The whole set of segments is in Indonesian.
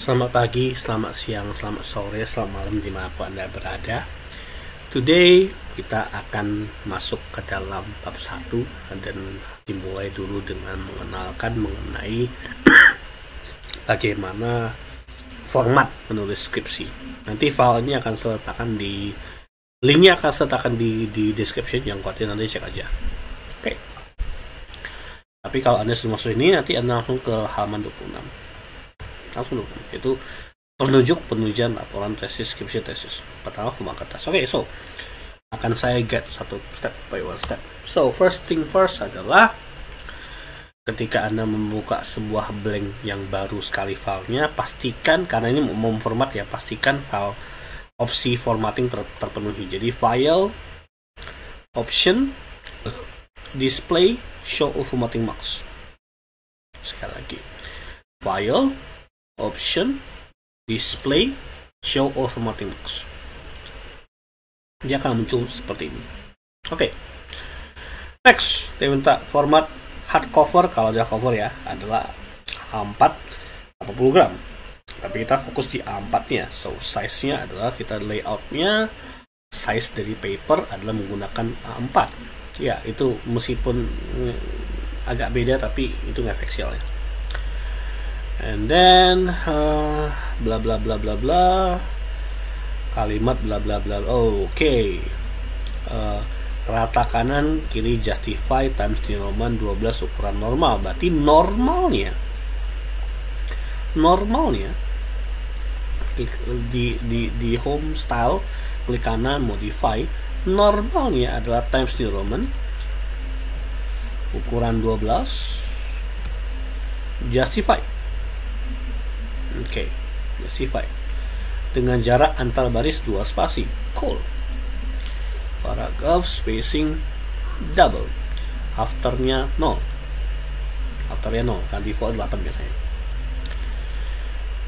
Selamat pagi, selamat siang, selamat sore, selamat malam dimanapun Anda berada. Today kita akan masuk ke dalam bab 1 dan dimulai dulu dengan mengenalkan mengenai bagaimana format menulis skripsi. Nanti file ini akan saya letakkan di linknya akan saya letakkan di description, yang kuatin nanti cek aja. Oke. Tapi kalau Anda sudah masuk ini, nanti Anda langsung ke halaman 26. Itu penujuan laporan tesis, skripsi tesis. Pertama format kertas. Oke, so akan saya guide satu step by one step. So first thing first adalah ketika Anda membuka sebuah blank yang baru sekali filenya, pastikan, karena ini memformat ya, pastikan file opsi formatting terpenuhi. Jadi file, option, display, show all formatting marks. Sekali lagi, file, option, display, show all formatting marks. Dia akan muncul seperti ini. Oke. Next, dia minta format hardcover. Kalau dia cover ya adalah A4 80 gram. Tapi kita fokus di A4-nya. So size-nya adalah kita layout-nya, size dari paper adalah menggunakan A4. Ya, itu meskipun agak beda tapi itu nggak efek sial ya. And then bla bla bla bla bla, kalimat bla bla bla. Oke. Rata kanan kiri justify times di Roman 12 ukuran normal. Berarti normalnya di home style klik kanan modify, normalnya adalah times di Roman ukuran 12 justify. Oke, justify dengan jarak antar baris 2 spasi. Cool. Paragraph spacing double. Afternya 0. Kan default 8 biasanya.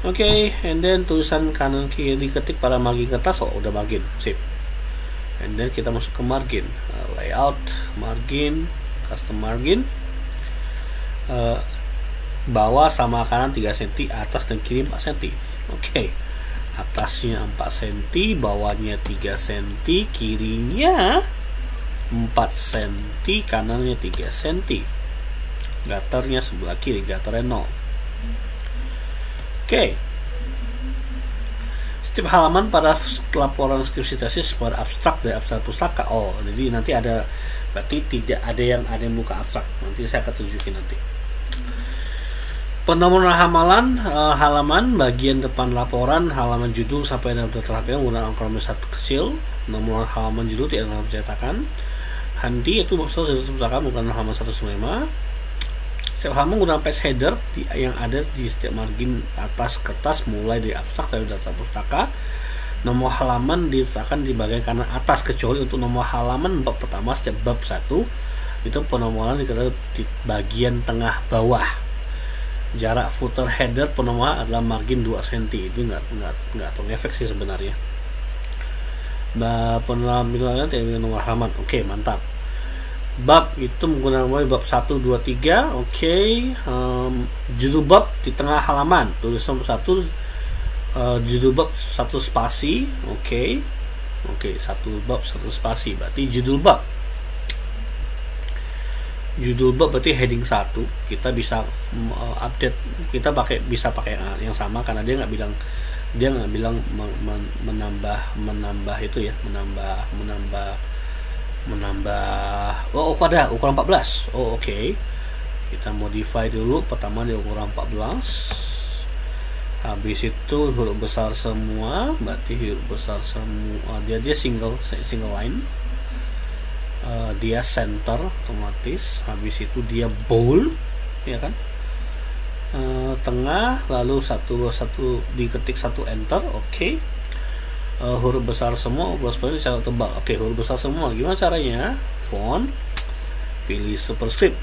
Oke, and then tulisan kanan kiri diketik pada margin kertas. Udah margin, sip. And then kita masuk ke margin, layout, margin, custom margin. Bawah sama kanan 3 cm, atas dan kiri 4 cm. Oke. Atasnya 4 cm, bawahnya 3 cm, kirinya 4 cm, kanannya 3 cm. Gutternya sebelah kiri, gutternya 0. Oke. Setiap halaman pada laporan skripsi tesis pada abstrak dan abstrak pustaka. Jadi nanti ada, berarti tidak ada yang buka abstrak. Nanti saya akan tunjukin nanti. Penomoran halaman bagian depan laporan, halaman judul sampai dalam terhapus menggunakan angka nomor 1 kecil. Nomor halaman judul tidak dalam cetakan. Handi itu maksudnya sudah cetakan menggunakan halaman 195. Setiap halaman menggunakan page header yang ada di setiap margin atas kertas mulai dari abstrak sampai data pustaka. Nomor halaman diletakkan di bagian kanan atas kecuali untuk nomor halaman bab pertama setiap bab 1 itu penomoran di bagian tengah bawah. Jarak footer header penomoran adalah margin 2 cm. Itu nggak efek sih sebenarnya. Penampilannya tidak nomor halaman. Oke, mantap. Bab itu menggunakan bab 1, 2, 3. Oke. Judul bab di tengah halaman. Tulis nomor 1, judul bab 1 spasi. Oke, 1 bab 1 spasi. Berarti judul bab berarti heading 1. Kita bisa update, kita bisa pakai yang sama karena dia nggak bilang menambah itu ya, menambah ada ukuran 14. Oke. Kita modify dulu, pertama di ukuran 14. Habis itu huruf besar semua, berarti huruf besar semua, dia single line. Dia center otomatis. Habis itu dia bold, ya kan, tengah, lalu satu diketik 1 enter. Oke. Huruf besar semua plus plus secara tebal. Oke, huruf besar semua gimana caranya? Font, pilih superscript,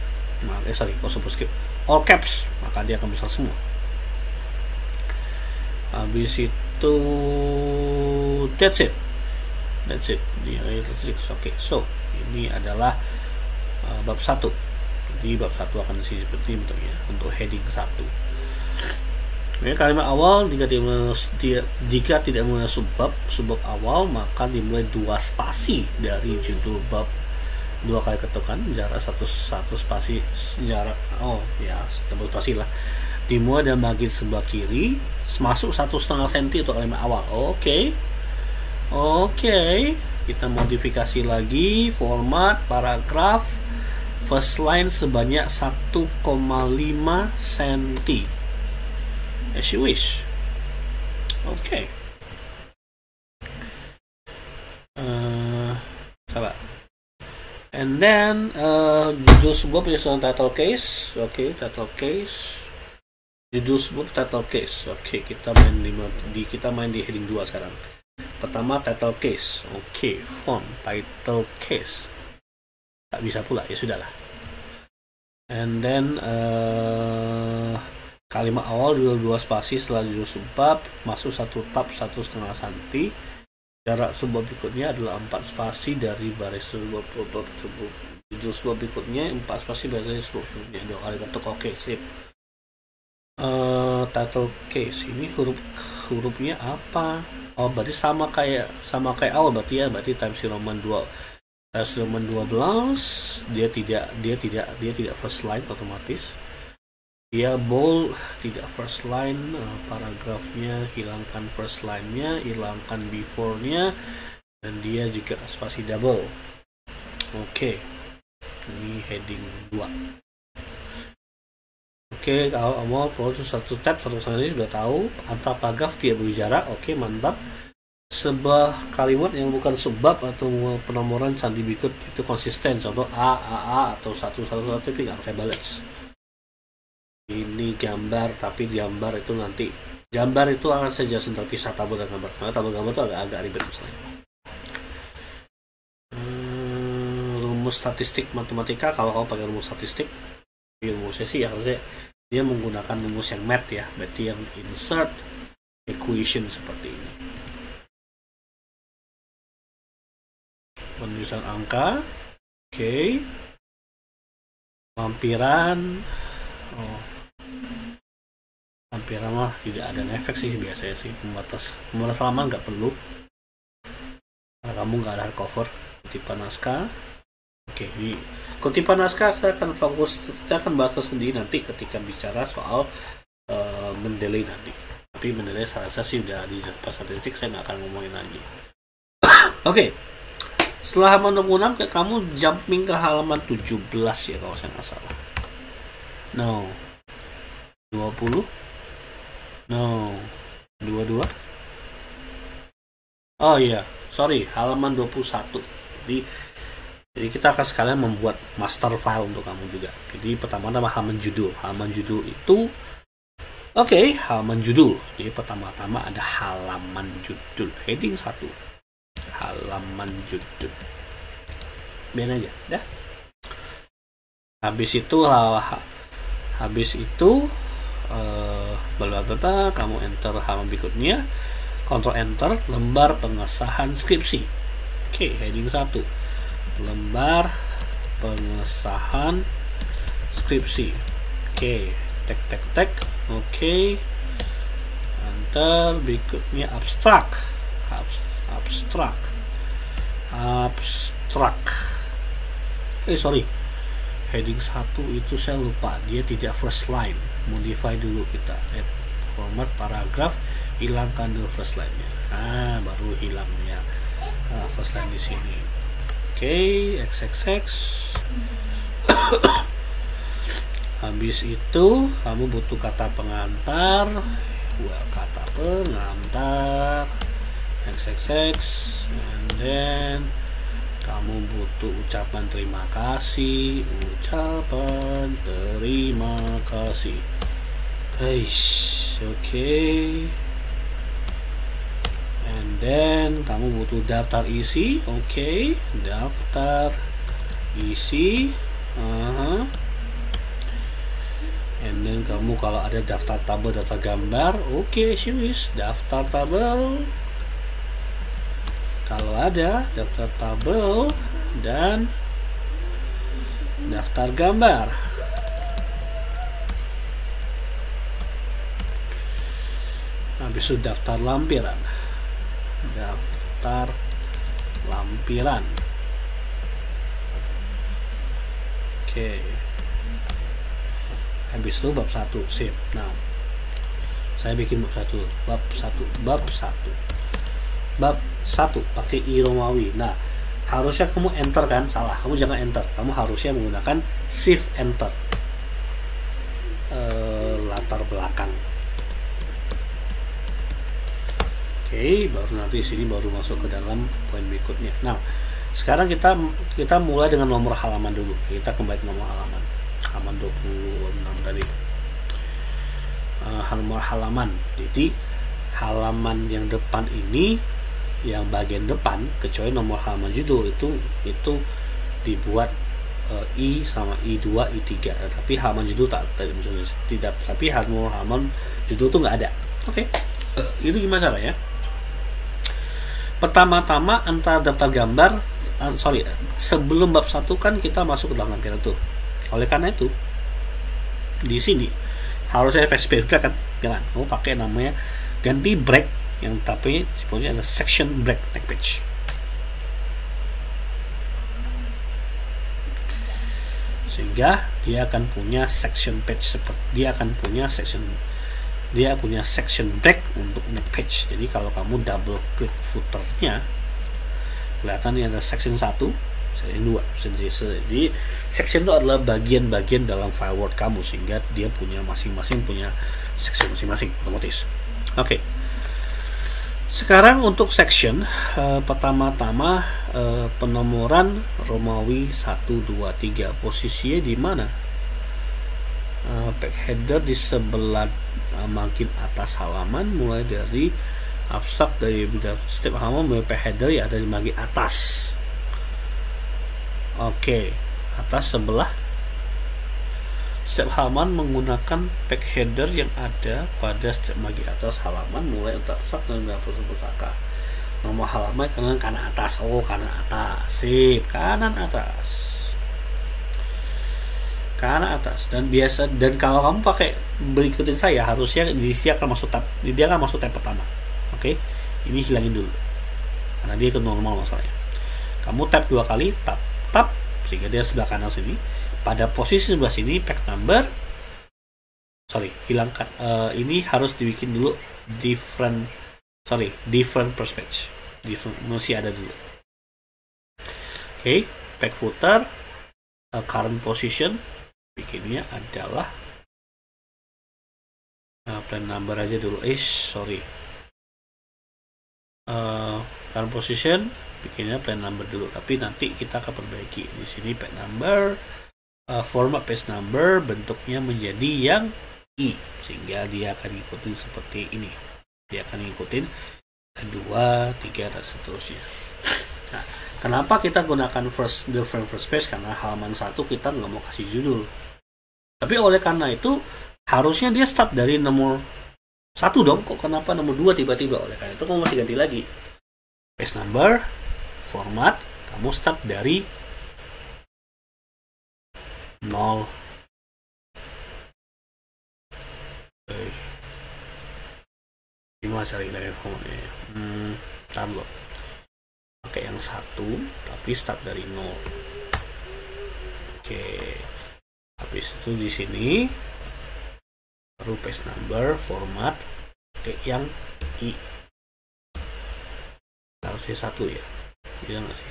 superscript all caps, maka dia akan besar semua. Habis itu that's it dia. Oke, so ini adalah bab 1. Jadi bab 1 akan seperti bentuknya untuk heading 1. Kalimat awal jika tidak menggunakan subbab awal, maka dimulai 2 spasi dari judul bab, 2 kali ketukan, jarak satu spasi, jarak tembus spasi lah, dimulai dan bagian sebelah kiri, masuk 1,5 cm untuk kalimat awal. Oke, kita modifikasi lagi format paragraf first line sebanyak 1,5 cm as you wish. Oke. Salah. And then judul sebuah penyusunan title case. Title case. Judul sebuah title case. Kita main di heading 2 sekarang. Pertama title case. Font title case. Tak bisa pula, ya sudahlah. And then kalimat awal dua spasi setelah judul subbab, masuk 1 tab 1,5 cm. Jarak subbab berikutnya adalah 4 spasi dari baris subbab judul subbab berikutnya, 4 spasi dari subbab sebelumnya, 2 kali ketuk. Sip. Title case ini hurufnya apa? Berarti sama kayak awal, berarti times Roman 12 dia tidak first line otomatis. Dia bold, tidak first line, paragrafnya hilangkan first line-nya, hilangkan before-nya, dan dia juga spasi double. Ini heading 2. Kalau mau proses 1 tab 1 ini sudah tahu. Antar paragraf tidak beri jarak. Mantap. Sebuah kalimat yang bukan subbab atau penomoran sandi berikut itu konsisten, contoh A atau 1 tapi nggak pakai balance. Ini gambar, tapi gambar itu nanti gambar itu akan saya jelasin terpisah tabel dan gambar, karena tabel gambar itu agak ribet misalnya. Rumus statistik matematika, kalau kamu pakai rumus statistik, rumusnya sih harusnya dia menggunakan rumus yang math ya, berarti yang insert equation seperti ini. Penulisan angka, lampiran. Lampiran mah tidak ada efek sih biasanya sih, pembatas halaman nggak perlu karena kamu nggak ada hardcover. Kutipan naskah. Di kutipan naskah saya akan bahas sendiri nanti ketika bicara soal mendelay nanti. Tapi mendelay saya rasa sih udah di statistik, saya nggak akan ngomongin lagi. Setelah halaman 26 kamu jumping ke halaman 17 ya kalau saya nggak salah. 20. 22. Halaman 21. Jadi kita akan sekalian membuat master file untuk kamu juga. Jadi pertama halaman judul. Halaman judul itu halaman judul. Jadi pertama-tama ada halaman judul. Heading 1. Halaman judul. Biar aja, dah. Habis itu kamu enter halaman berikutnya, Ctrl Enter, lembar pengesahan skripsi. Heading 1, lembar pengesahan skripsi. Tek. Enter, berikutnya abstrak. Heading 1 itu saya lupa, dia tidak first line. Modify dulu kita. Format paragraf, hilangkan dulu first line-nya. Baru hilangnya first line di sini. XXX. Habis itu kamu butuh kata pengantar. Kata pengantar XXX, and then kamu butuh ucapan terima kasih. And then kamu butuh daftar isi. Daftar isi. And then kamu kalau ada daftar tabel, daftar gambar, daftar tabel. Kalau ada daftar tabel dan daftar gambar. Habis itu daftar lampiran. Oke. Habis itu bab 1 save. Nah, saya bikin bab 1 pakai I Romawi. Nah, harusnya kamu enter kan? Salah, kamu jangan enter. Kamu harusnya menggunakan shift enter. Latar belakang. Oke, baru nanti sini baru masuk ke dalam poin berikutnya. Nah, sekarang kita mulai dengan nomor halaman dulu. Kita kembali ke nomor halaman 26 tadi. Nomor halaman. Jadi halaman yang depan ini, yang bagian depan, kecuali nomor halaman judul itu dibuat I sama I2, I3. Tapi halaman judul tidak. Tapi halaman judul itu nggak ada. Oke. Itu gimana caranya? Pertama-tama antara daftar gambar, sebelum bab 1 kan kita masuk ke dalam lampiran itu. Oleh karena itu, di sini harusnya spesifik kan, jangan mau pakai namanya ganti break, yang tapi sebetulnya ada section break next page. Sehingga dia akan punya section page dia punya section break untuk next page. Jadi kalau kamu double klik footernya, kelihatan ini ada section 1, section 2, jadi section itu adalah bagian-bagian dalam file Word kamu, sehingga dia punya masing-masing punya section masing-masing otomatis. Oke. Sekarang untuk section, pertama-tama penomoran Romawi 1, 2, 3, posisinya di mana? Back header di sebelah makin atas halaman, mulai dari abstrak, dari setiap halaman mulai back header ya ada di bagian atas. Oke, atas sebelah setiap halaman menggunakan back header yang ada pada setiap bagian atas halaman, mulai untuk abstrak dan kakak. Nomor halaman kanan atas. Kanan atas. Sip, kanan atas dan kalau kamu pakai berikutin saya, harusnya dia akan masuk tab pertama. Oke, ini hilangin dulu karena dia ke normal masalahnya. Kamu tab 2 kali, tab sehingga dia sebelah kanan sini. Pada posisi sebelah sini pack number, hilangkan. Ini harus dibikin dulu different perspective. Masih ada dulu. Oke, pack footer, current position. Bikinnya adalah plan number aja dulu. Current position bikinnya plan number dulu, tapi nanti kita akan perbaiki. Di sini plan number, format page number bentuknya menjadi yang I, sehingga dia akan ngikutin seperti ini. Dia akan ngikutin 2, 3 dan seterusnya. Nah, kenapa kita gunakan different first page? Karena halaman 1 kita nggak mau kasih judul. Tapi oleh karena itu harusnya dia start dari nomor 1 dong. Kok kenapa nomor 2 tiba-tiba? Oleh karena itu kamu masih ganti lagi. Page number, format, kamu start dari 0. Gimana cari lagi formatnya? Taruh. Pakai yang 1 tapi start dari 0. Oke. Habis itu di sini baru page number, format, pakai yang I. Harusnya 1 ya. Bisa nggak sih?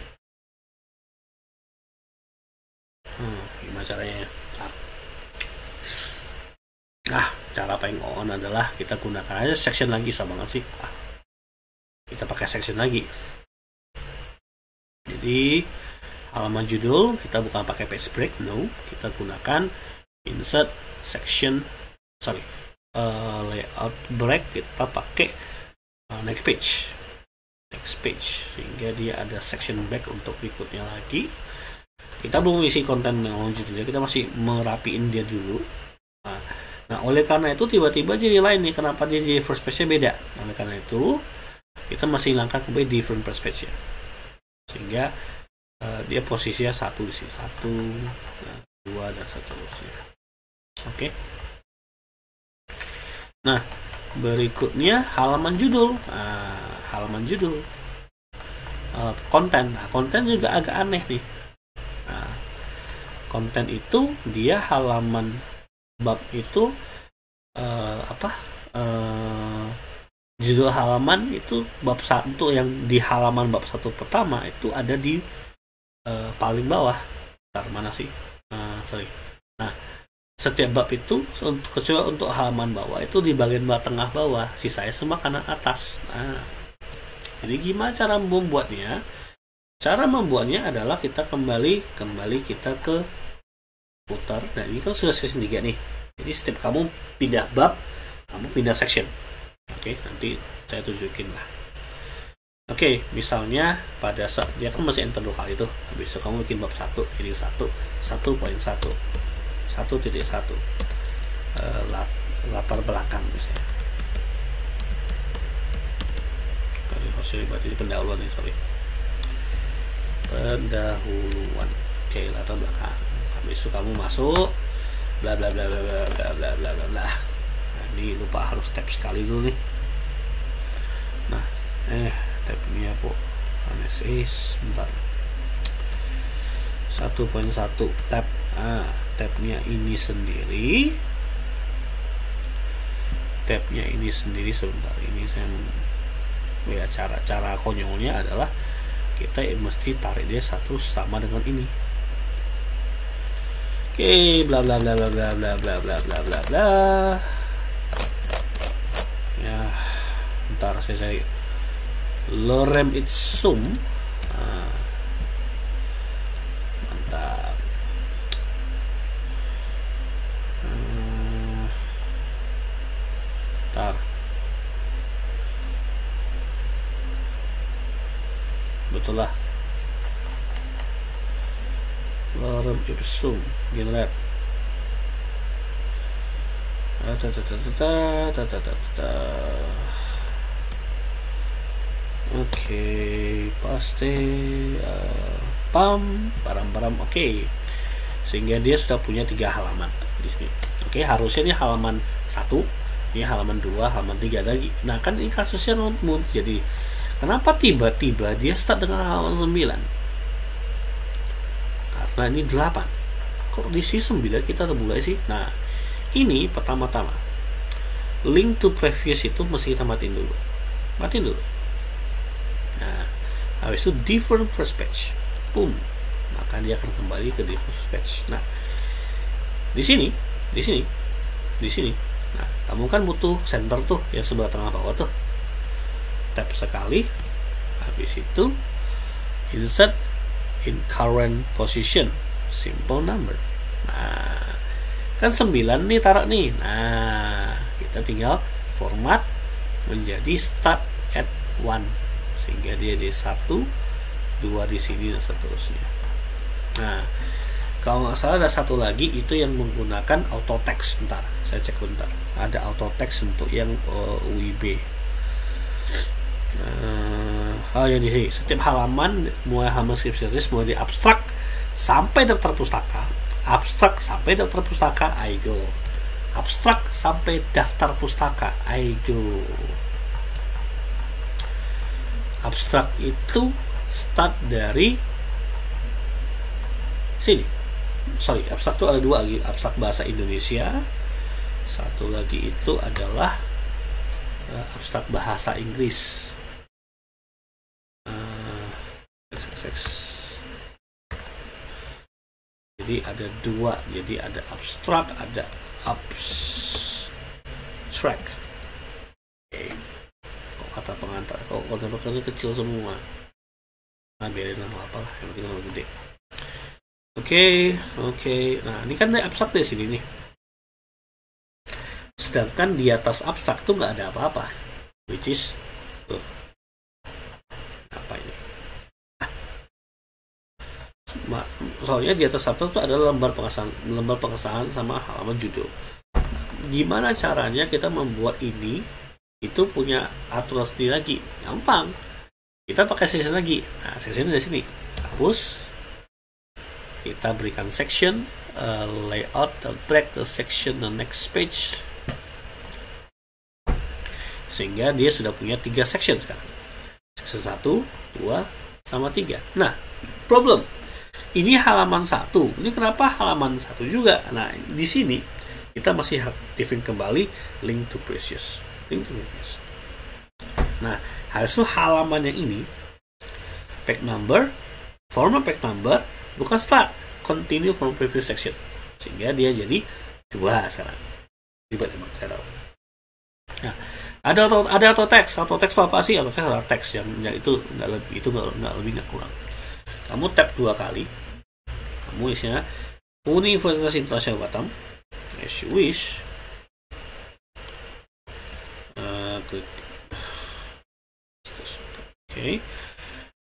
Gimana caranya? Cara paling on adalah kita gunakan aja section lagi, sama nggak sih? Kita pakai section lagi. Jadi halaman judul kita bukan pakai page break, kita gunakan insert section, layout break, kita pakai next page, sehingga dia ada section break untuk berikutnya lagi. Kita belum isi konten yang judulnya, kita masih merapiin dia dulu. Nah, oleh karena itu tiba-tiba jadi lain nih, kenapa dia jadi first page-nya beda? Oleh karena itu kita masih hilangkan kembali different first page ya, sehingga dia posisinya 1 di sini, 1, 2 dan seterusnya. Oke. Nah, Berikutnya halaman judul. Halaman judul. Konten. Konten juga agak aneh nih. Konten itu dia halaman bab itu judul halaman itu bab 1 yang di halaman bab 1 pertama itu ada di paling bawah. Mana sih? Nah, setiap bab itu kecuali untuk halaman bawah itu di bagian tengah bawah, sisanya semua kanan atas. Jadi gimana cara membuatnya? Cara membuatnya adalah kita kembali kita ke footer. Nah, ini kan sudah section 3 nih. Jadi setiap kamu pindah bab, kamu pindah section. Oke, nanti saya tunjukin lah. Oke, misalnya pada saat dia kan masih enter 2 kali tuh. Habis itu kamu bikin bab 1, heading 1.1, 1.1 latar belakang misalnya. Berarti ini pendahuluan nih, sorry. Pendahuluan. Oke, latar belakang. Habis itu kamu masuk bla bla bla bla bla bla bla bla bla. Nah, ini lupa harus tab sekali dulu nih. Nah, tabnya po. Bentar. 1.1 tab. Tabnya ini sendiri. Tabnya ini sendiri sebentar. Ini saya ya cara konyolnya adalah kita mesti tarik dia satu sama dengan ini. Oke, bla bla bla bla bla bla bla bla bla bla bla. Ya, bentar saya cari lorem ipsum. Mantap. Bentar. Betul lah. Lorem ipsum generate. Oke, paste param. Oke. Sehingga dia sudah punya 3 halaman di sini. Oke, harusnya ini halaman 1, ini halaman 2, halaman 3 lagi. Nah, kan ini kasusnya non-mood. Jadi kenapa tiba-tiba dia start dengan halaman 9? Karena ini 8. Kok di sini 9 kita udah mulai sih? Nah, ini pertama-tama link to previous itu mesti kita matiin dulu. Nah, habis itu different first page. Boom. Maka dia akan kembali ke different first page. Nah, di sini. Nah, kamu kan butuh center tuh yang sebelah tengah bawah tuh. Tap sekali. Habis itu insert in current position, simple number. Nah, kan 9 nih taruh nih. Nah, kita tinggal format menjadi start at 1 sehingga dia di 1, 2 di sini dan seterusnya. Nah, kalau nggak salah ada satu lagi itu yang menggunakan auto text. Bentar, saya cek bentar. Ada auto text untuk yang UIB. Yang di sini setiap halaman mulai halaman skripsi mulai di abstrak sampai daftar pustaka, abstrak sampai daftar pustaka, I go. Abstrak sampai daftar pustaka, I go. Abstrak itu start dari sini. Sorry, abstrak itu ada 2 lagi, abstrak bahasa Indonesia. Satu lagi itu adalah abstrak bahasa Inggris. Jadi ada 2, jadi ada abstrak, ada abstract. Oke. Kok kata pengantar, kok kata pengantarnya kecil semua. Nah, biarin lah apalah, yang penting lebih gede. Oke. Nah, ini kan abstrak dari sini nih. Sedangkan di atas abstrak tuh nggak ada apa-apa, which is tuh. Apa ini? Soalnya di atas abstrak tuh ada lembar pengesahan sama halaman judul. Nah, gimana caranya kita membuat ini itu punya aturan sendiri lagi? Gampang. Kita pakai section lagi. Nah, section dari sini. Hapus. Kita berikan section, layout, break the section, the next page. sehingga dia sudah punya 3 section sekarang. Section 1, 2, sama 3. Nah, problem. Ini halaman 1. Ini kenapa halaman 1 juga? Nah, di sini kita masih aktifin kembali link to previous. Nah, harusnya halaman yang ini page number, format page number, bukan start, continue from previous section. Sehingga dia jadi 2 sekarang. Ribet-ribet saya tahu. Nah, ada auto text. Auto text itu apa sih? Auto text adalah teks yang itu nggak lebih nggak kurang. Kamu tap 2 kali, kamu isinya Universitas Internasional Batam, as you wish. Klik. Oke.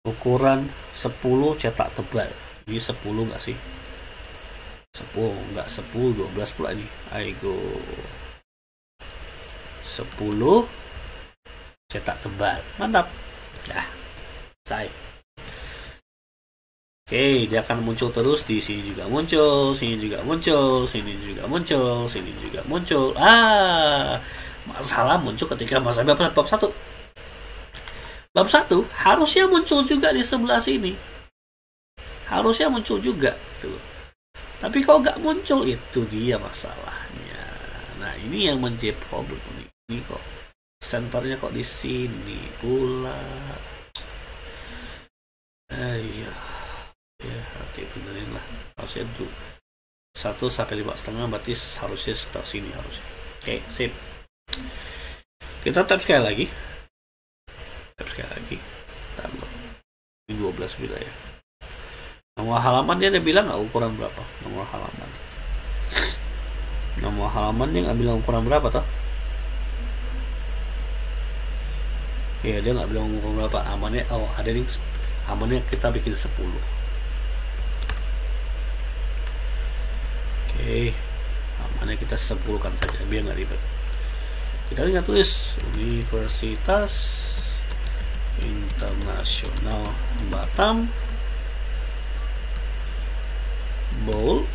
Ukuran 10 cetak tebal. Ini 10 nggak sih? 10 nggak 10, 12 pula ini. Aigo 10 cetak tebal. Mantap. Dah. Selesai. Oke, dia akan muncul terus. Di sini juga muncul, sini juga muncul, sini juga muncul, sini juga muncul. Masalah muncul ketika masa bab 1. Bab 1 harusnya muncul juga di sebelah sini. Harusnya muncul juga gitu. Tapi kalau nggak muncul, itu dia masalahnya. Nah, ini yang menjadi problem nih. Ini kok senternya kok di sini pula. Ya, hati benerin lah. Harusnya itu 1 sampai 5,5 berarti harusnya sekitar sini harusnya. Oke, sip. Kita tap sekali lagi. Taruh. Ini 12 bila ya. Nomor halaman dia ada bilang nggak ukuran berapa? Nomor halaman dia nggak bilang ukuran berapa toh? Ya, dia nggak bilang ukuran berapa. Amannya, ada link. Amannya kita bikin 10. Oke, amannya kita 10 kan saja biar nggak ribet. Kita tinggal tulis Universitas Internasional Batam, bold.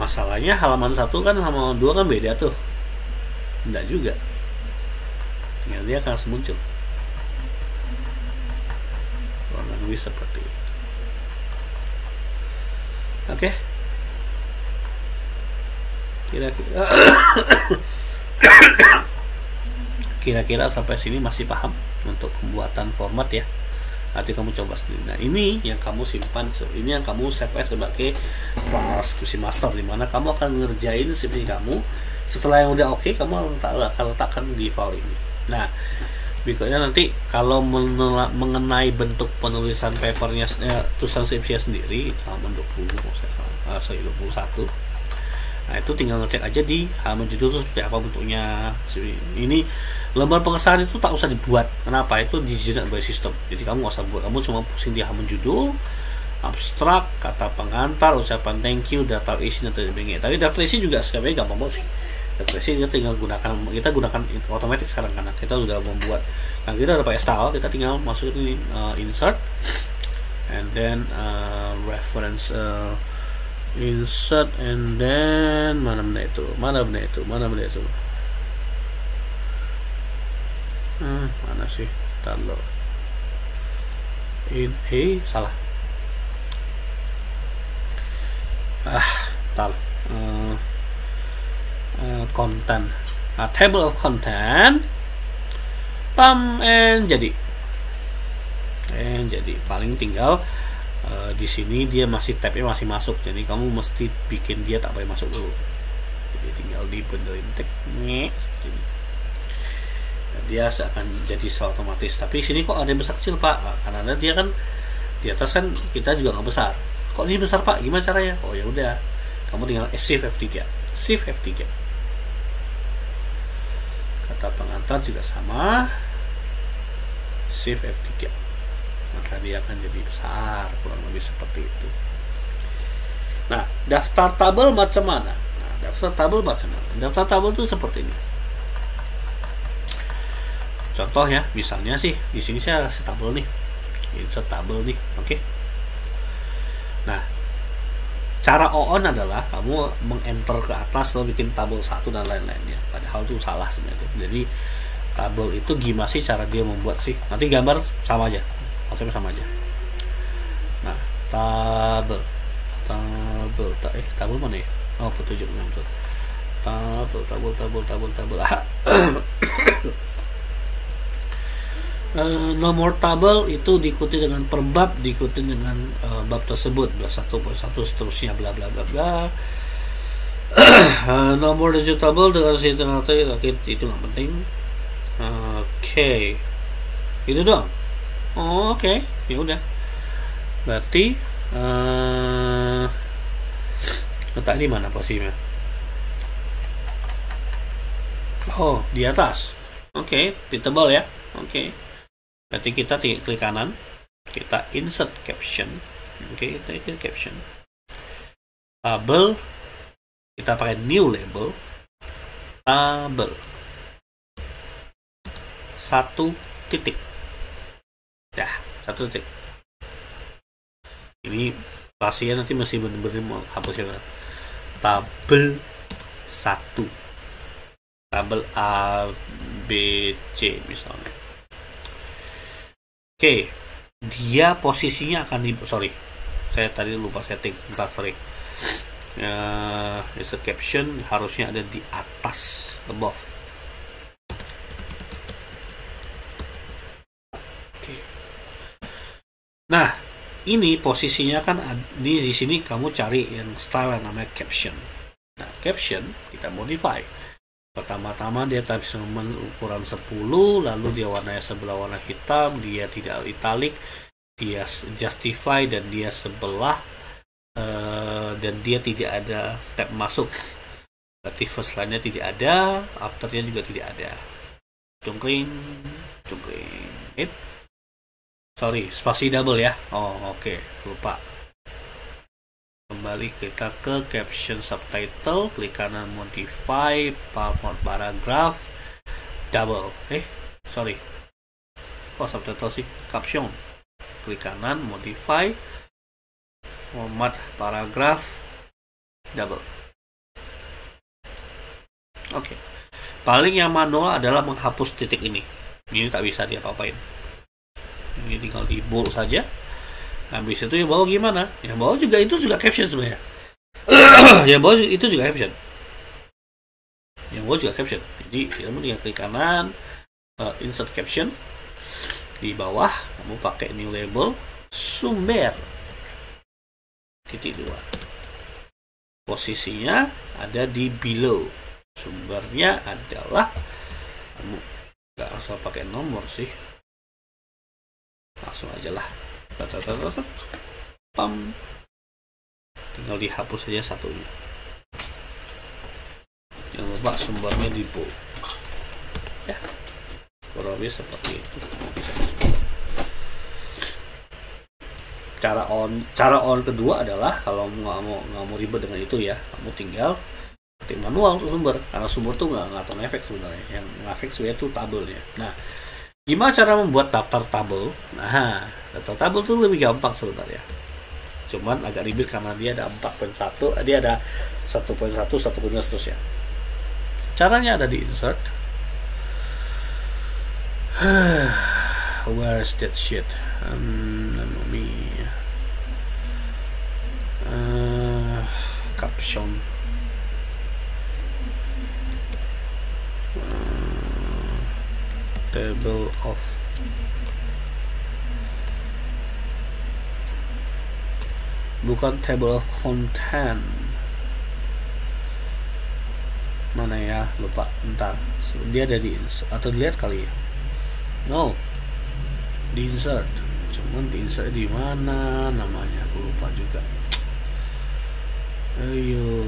Masalahnya halaman 1 kan sama 2 kan beda tuh. Enggak juga. Tinggal dia akan muncul. Kurang lebih seperti itu. Oke. Kira-kira sampai sini masih paham untuk pembuatan format ya. Nanti kamu coba sendiri. Nah, ini yang kamu simpan, ini yang kamu save sebagai file skripsi master, dimana kamu akan ngerjain skripsi kamu. Setelah yang udah oke, kamu akan letakkan di file ini. Nah, berikutnya nanti kalau mengenai bentuk penulisan papernya, tulisan skripsinya sendiri halaman 21. Nah, itu tinggal ngecek aja di halaman judul itu seperti apa bentuknya. Ini lembar pengesahan itu tak usah dibuat. Kenapa? Itu di-generate by system. Jadi kamu nggak usah buat. Kamu cuma pusing di halaman judul, abstrak, kata pengantar, ucapan thank you, daftar isi dan sebagainya. Tapi daftar isi juga sebenarnya gampang banget sih. Daftar isi kita tinggal kita gunakan otomatis sekarang karena kita sudah membuat. Nah, kita udah pakai style, kita tinggal masukin insert and then reference insert and then mana benda itu mana sih taruh salah content, table of content, and jadi paling tinggal di sini dia masih tabnya masih masuk, jadi kamu mesti bikin dia tak boleh masuk dulu. Jadi tinggal dibenerin tagnya seperti ini. Dan dia akan jadi otomatis. Tapi sini kok ada yang besar kecil pak? Nah, karena dia kan di atas kan kita juga nggak besar. Kok ini besar pak? Gimana caranya? Oh ya udah, kamu tinggal Shift F3. Kata pengantar juga sama. Shift F3. Maka dia akan jadi besar, kurang lebih seperti itu. Nah, daftar tabel macam mana? Daftar tabel itu seperti ini. Contohnya, misalnya sih, di sini saya kasih tabel nih, insert tabel nih, oke? Nah, cara on adalah kamu meng-enter ke atas lalu bikin tabel 1 dan lain-lainnya. Padahal itu salah sebenarnya. Jadi Tabel itu gimana sih cara dia membuat sih? Nanti gambar sama aja, konsepnya sama aja. Nah, tabel mana ya? Oh, petunjuk betul. Tabel. Nomor tabel itu diikuti dengan per bab, diikuti dengan bab tersebut, 1.1 seterusnya, bla bla bla bla. Nomor digit tabel dengan situng itu nggak penting. Oke. Itu dong. Oke. Ya udah. Berarti letak di mana posisinya? Oh, di atas. Oke, ditebal ya. Oke. Berarti kita klik kanan, kita insert caption. Oke, kita klik caption. Tabel, kita pakai new label. Tabel. 1 titik. Ya, 1 titik. Ini pasien nanti masih benar-benar mau hapus ya. Tabel 1. Tabel A, B, C misalnya. Oke, dia posisinya akan di, saya tadi lupa setting, insert caption harusnya ada di atas, above. Oke. Nah, ini posisinya kan di sini kamu cari yang style yang namanya caption. Nah, caption kita modify. Pertama-tama dia type ukuran 10, lalu dia warnanya sebelah warna hitam, dia tidak italic, dia justify, dan dia sebelah dan dia tidak ada tab masuk. Berarti first line-nya tidak ada, after-nya juga tidak ada. Cungkring. Spasi double ya. Oke, lupa. Kembali kita ke caption subtitle, klik kanan modify, format paragraph, double. Kok subtitle sih? Caption. Klik kanan modify, format paragraph, double. Oke. Paling yang manual adalah menghapus titik ini. Ini tak bisa diapa-apain. Ini tinggal di bold saja. Habis itu yang bawah gimana? Yang bawah juga itu juga caption sebenarnya. Yang bawah itu juga caption. Jadi kamu tinggal klik kanan, insert caption. Di bawah kamu pakai new label sumber. .2. Posisinya ada di below. Sumbernya adalah, kamu nggak usah pakai nomor sih. Langsung aja lah. Pam. Tinggal dihapus saja satunya. Jangan lupa sumbernya di bold. Ya, kurang lebih seperti itu. Cara on kedua adalah kalau nggak mau ribet dengan itu ya, kamu tinggal ketik manual tuh sumber, karena sumber tuh nggak tahu ngefek sebenarnya. Yang ngefek sebenarnya tuh tabelnya. Nah, gimana cara membuat daftar tabel? Nah, daftar tabel tuh lebih gampang sebenarnya. Cuman agak ribet karena dia ada 4.1, dia ada 1.1, 1.2 seterusnya. Caranya ada di insert. Where's that shit? Caption. Table of bukan table of content, mana ya, lupa, bentar, dia ada di insert atau dilihat kali ya, no, di insert, cuman di insert di mana namanya aku lupa juga. Ayo,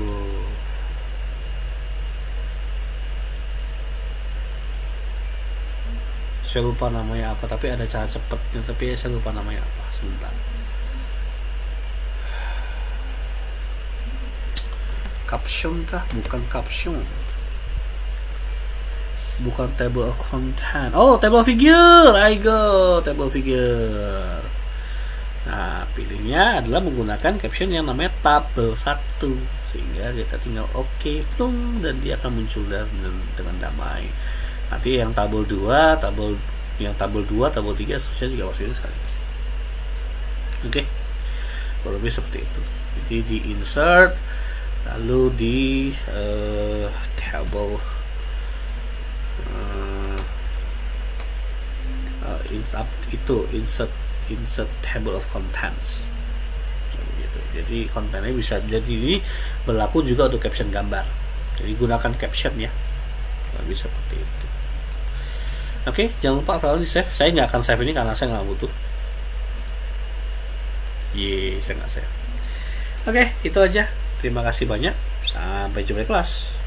saya lupa namanya apa, tapi ada cara cepetnya, tapi saya lupa namanya apa, sebentar. Caption kah? Bukan caption, bukan table of content. Oh, table of figure. I go table of figure. Nah, pilihnya adalah menggunakan caption yang namanya tabel 1, sehingga kita tinggal oke, plung, dan dia akan muncul dengan damai. Nanti yang tabel 2, tabel 2, tabel 3 seterusnya juga masuk ini sekali. Oke. Kurang lebih seperti itu. Jadi di insert, lalu di table insert table of contents gitu. Jadi kontennya bisa, jadi ini berlaku juga untuk caption gambar, jadi gunakan caption ya, lebih seperti itu. Oke, jangan lupa file di save. Saya nggak akan save ini karena saya nggak butuh. Saya nggak save. Oke, itu aja. Terima kasih banyak, sampai jumpa di kelas.